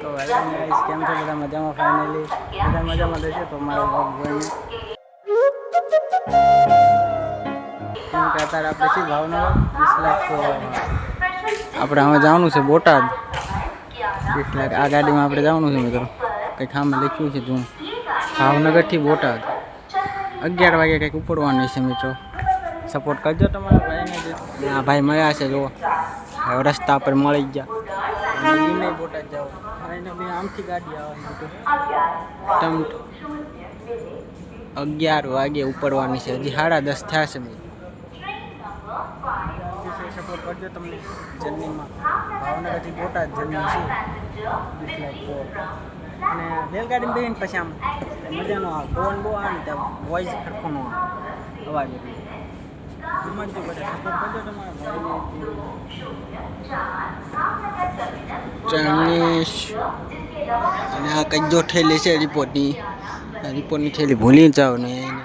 તો hello guys, કેમ છો બધા? મજામાં? ફાઇનલી બધા મજામાં રહેશે તો મારો વ્લોગ જોઈને કેમ કે અત્યારે આપણે છીએ ભાવનગર 20 લાખ તો આપણે હવે જવાનું છે બોટાદ 20 લાખ આ ગાડીમાં આપણે જવાનું છે મિત્રો. કંઈક સામે લખ્યું છે તું ભાવનગરથી બોટાદ 11 વાગે કંઈક ઉપડવાનું છે મિત્રો. સપોર્ટ કરજો તમારા ભાઈને. આ ભાઈ મળ્યા છે જો હવે રસ્તા પર મળી ગયા. નહીં બોટાદ જાઓ એને બી આમથી ગાડી આવે ટમ 11 વાગે ઉપડવાની છે. હજી 10:30 થયા છે મિત્રો. સપોર્ટ કરજો તમને જર્નીમાં. ભાવનગરથી બોટાદ જર્ની છે અને રેલગાડીમાં બેહીને પછી આમ મજાનો આવે પવન બહુ આવે ને ત્યાં વોઇસ સરખો ન આવે અવાજ એટલે સમજજો બધા સપોર્ટ કરજો તમારા ચાઇનીઝ. અને આ કંઈક જો થેલી છે રિપોર્ટની થેલી ભૂલી જાઓ ને એને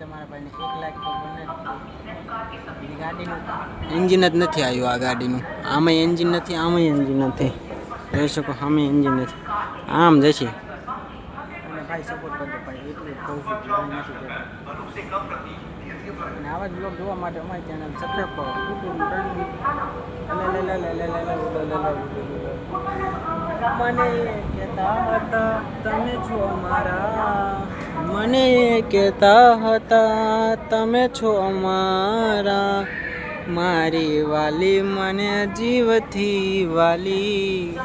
તમારા ભાઈને 1 લાખ તો બને. ગાડીનું એન્જિન જ નથી આવ્યું આ ગાડીનું. આમાં એન્જિન નથી, આમાં એન્જિન નથી. જોઈ શકો સામે એન્જિન નથી, આમ જશે. અને ભાઈ સપોર્ટ કરજો ભાઈ, એટલું જ કહું છું. અને આવા જ બ્લોગ જોવા માટે અમારી ચેનલ સબસ્ક્રાઈબ કરો. મને કહેતા હતા તમે છો અમારા, મને કહેતા હતા તમે છો અમારા, મારી વાલી મને જીવથી વાલી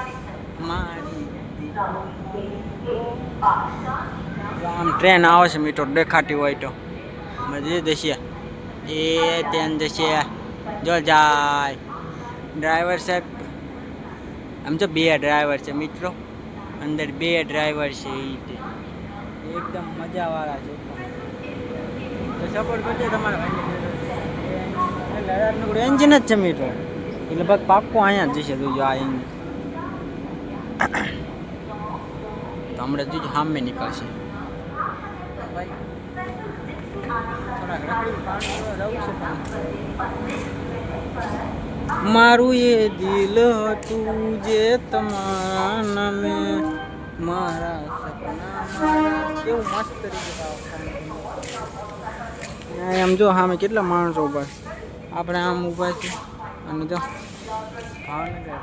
મારી. આમ ટ્રેન આવે છે મિત્રો, દેખાતી હોય તો મજા જશે. એ ટ્રેન જશે જો જાય. ડ્રાઈવર સાહેબ આમ તો 2 ડ્રાઈવર છે મિત્રો, અંદર 2 ડ્રાઈવર છે. એ એકદમ મજાવાળા છે. તો સપોર્ટ કરજો તમારા ભાઈને. એન્જિન જ છે મિત્રો, એટલે લગભગ પાક્કો અહીંયા જ જશે. જોજો આ એન્જિન તો હમણાં જોજો સામે નીકળશે. મારું એ દિલ હતું જે તમારા નામે, મારા સપના. કેવું મસ્ત રીતે આમ જો સામે કેટલા માણસો ઉભા છે. આપણે આમ ઉભા છે અને જો ભાવનગર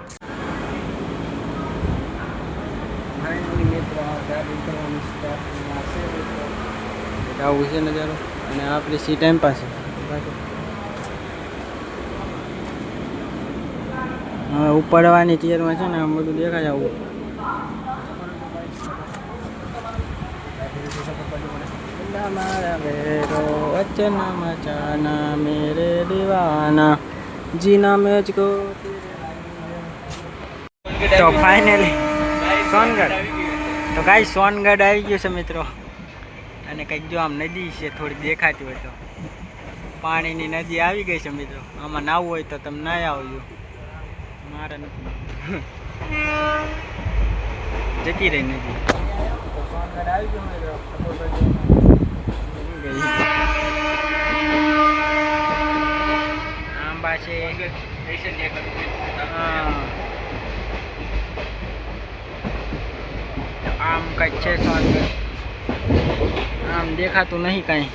આવું છે નજારો. અને આપણે સી ટાઈમ પાસે હવે ઉપાડવાની તૈયારમાં છે ને આમ બધું દેખાય આવું. વચના મચાના મેરે દીવાના જીના મેચ કો. તો ફાઇનલી સોનગઢ. તો ગાઈસ સોનગઢ આવી ગયું છે મિત્રો. અને કંઈક જો આમ નદી છે થોડી દેખાતી હોય તો, પાણીની નદી આવી ગઈ છે મિત્રો. આમાં નાવું હોય તો તમે ના આવજો, મારે નથી. જતી રહી નદી. સોનગઢ આવી ગયો મિત્રો. આંબા છે. આમ કંઈક છે સોનગઢ. આમ દેખાતું નહીં કાંઈ.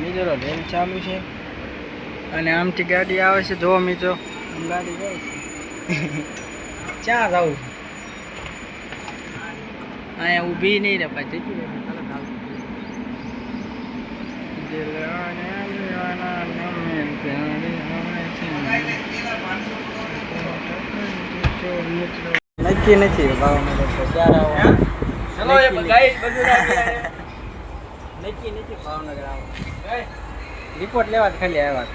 મિત્રો રેલ ચાલુ છે અને આમથી ગાડી આવે છે. જો મિત્રો આમ ગાડી જાય છે. ક્યાં જવું? અહીંયા ઊભી નહીં રે પાછી જતી રહે. નક્કી નથી ભાવનગર તો ક્યારે આવવાનું. નક્કી નથી ભાવનગર આવવાનું. રિપોર્ટ લેવા જ ખાલી આવ્યા.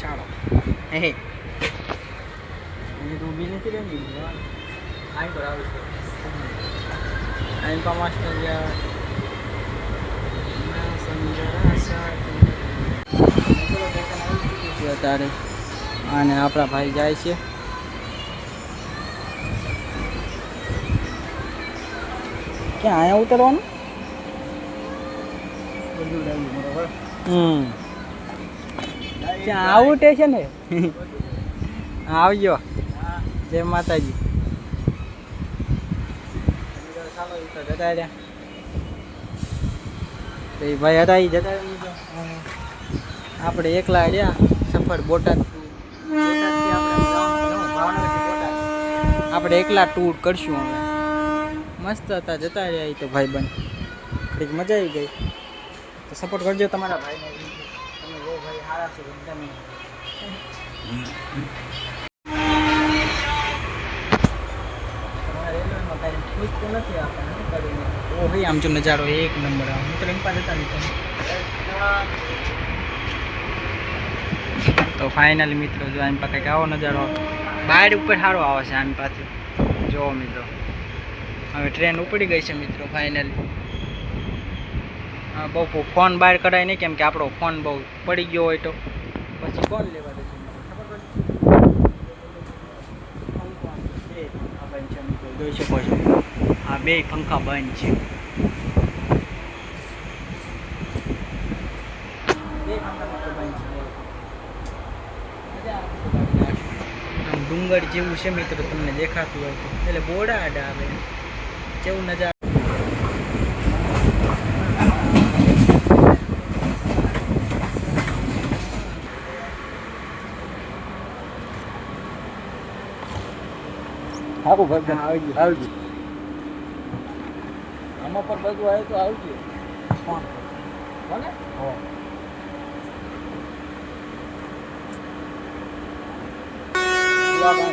ચાલો હે તો ઊભી નથી રહેતી. આઈ પર આવે છે. આઈ પર માસ્ટર ગયા અત્યારે. અને આપણા ભાઈ જાય છે ક્યાં અહીંયા ઉતરવાનું? ક્યાં આવું સ્ટેશન હે? આવજો. જય માતાજી. ચાલો એ તો જતા રહ્યા. તો એ ભાઈ હતા એ જતા રહ્યા. આપણે એકલા રહ્યા સફર બોટાદથી આપણે એકલા ટૂર કરશું હવે. મસ્ત હતા જતા રહ્યા એ તો ભાઈબંધ. કંઈક મજા આવી ગઈ. તો સપોર્ટ કરજો તમારા ભાઈને. તમે જો ભાઈ સારા છો એકદમ. રેલવેમાં કાંઈ ખુશ તો નથી આપણને કરીને. ઓ ભાઈ આમ જો નજારો એક નંબર આવે. મિત્રો એમ પાસે જતા મિત્રો. તો ફાઇનલી મિત્રો જો આમ પાસે કંઈક આવો નજારો બહાર ઉપર સારો આવે છે આમ પાસે. જો મિત્રો હવે ટ્રેન ઉપડી ગઈ છે મિત્રો ફાઇનલી. હા બહુ ફોન બહાર કરાય નહીં કેમ કે આપણો ફોન બહુ પડી ગયો હોય તો પછી કોણ લેવા દેશે. જોઈ શકો છો આ બે પંખા બંધ છે. આમ ડુંગર જેવું છે મિત્રો તમને દેખાતું હોય તો એટલે બોડા આડા આવે જેવું નજારો. આવું ભગવાન આવજો આવજો. આમાં પર બધું આવે તો આવજો. કોને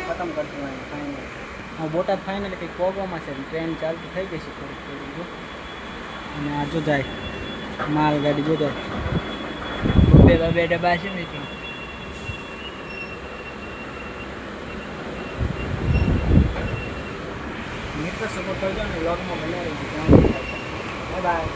ખતમ કરશું ફાઇનલ. હા બોટાદ ફાઇનલ કંઈક પ્રોગ્રામ છે. ટ્રેન ચાલતી થઈ ગઈ છે થોડીક થોડીક. અને આ જો જાય માલગાડી જો જાય. બે ડબ્બા છે ને મિત્રો સપોર્ટ કરજો અને વ્લોગમાં બનાવી દીધું. Bye bye.